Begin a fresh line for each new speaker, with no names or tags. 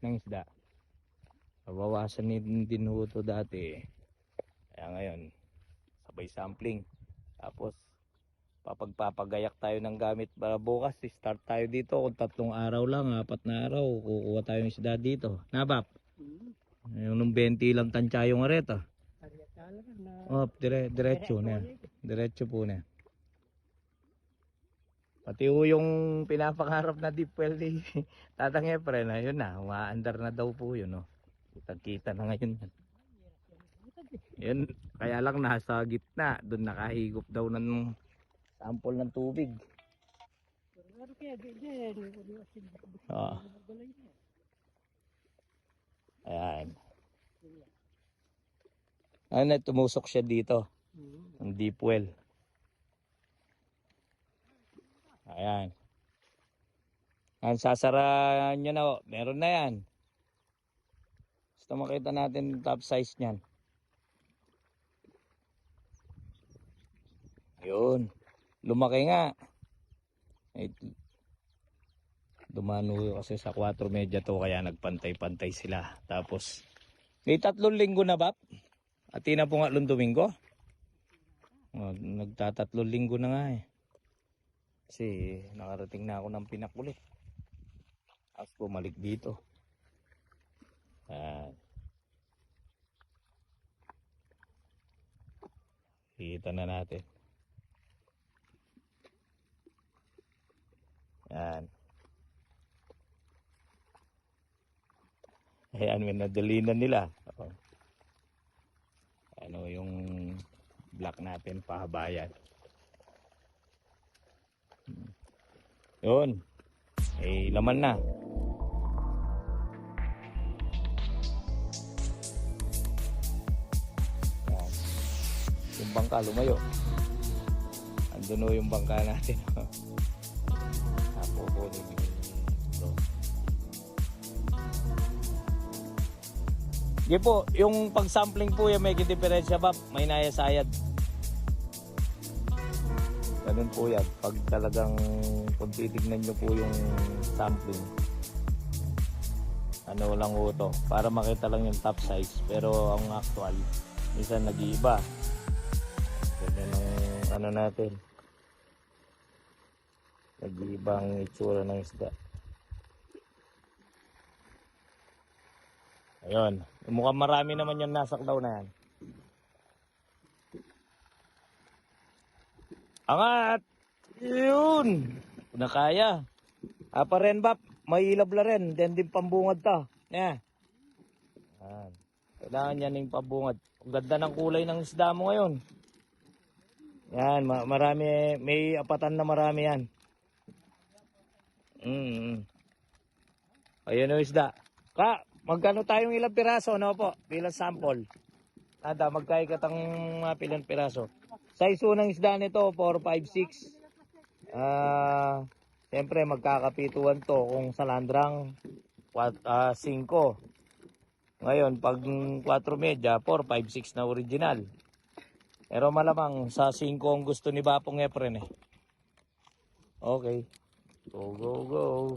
ng isda. Nabawasan din ho ito dati. Kaya ngayon, sabay sampling. Tapos, papagayak tayo ng gamit para bukas. Start tayo dito. Kung 3 araw lang, 4 na araw, kukuha tayo ng isda dito. Nabap? Yung nung 20 lang tansya yung areta. Oh, diretso na. Diretso po na. Pati ho yung pinapangarap na deep well ni Tatang Efren, yun na, umaandar na daw po yun. No? Kita na ngayon. Yun, kaya lang nasa gitna, doon nakahigop daw ng sample ng tubig. Oh. Ayan. Ano, tumusok siya dito. Ang deep well. Ayan. Ayan, sasara nyo na. Meron na yan. Basta makita natin yung top size niyan. Yun. Lumaki nga. Dumano kasi sa 4 media to kaya nagpantay-pantay sila. Tapos may 3 linggo na ba? At na po nga Domingo. Nagta3 linggo na nga eh. Kasi nakarating na ako ng Pinakulit. Tapos bumalik dito. Kita na natin. Yan. Ayan, may nadalinan nila. Ano yung black natin, pahabayan. Yun. Laman na. Yan. Yung bangka lumayo. Andun o yung bangka natin. Napupunin. Sige po, yung pag-sampling po yan may diferensya ba? May nayasayad. Ganun po yan. Pag talagang kung titignan nyo po yung sampling. Ano lang po ito. Para makita lang yung top size. Pero ang actual, minsan nag-iiba. Ganyan ang ano natin. Nag-iiba ang itsura ng isda. Ayun. Mukhang marami naman yung nasakdaw na yan. Angat! Yun! Kung kaya. Apa rin bap, may ilabla rin. Then din pambungad ta. Yeah. Kailangan yan yung pambungad. Ang ganda ng kulay ng isda mo ngayon. Yan, marami. May apatan na marami yan. Ayun yung isda. Magkano tayong ilang piraso, no po? Bilang sample. Magkaikatang pilang piraso. Size ng isda nito, 4, 5, 6. Siyempre, magkakapituan to kung sa landrang 5. Ngayon, pag 4 media, 4, 5, 6 na original. Pero malamang sa 5 ang gusto ni Bapong Efren eh. Okay. Go, go, go.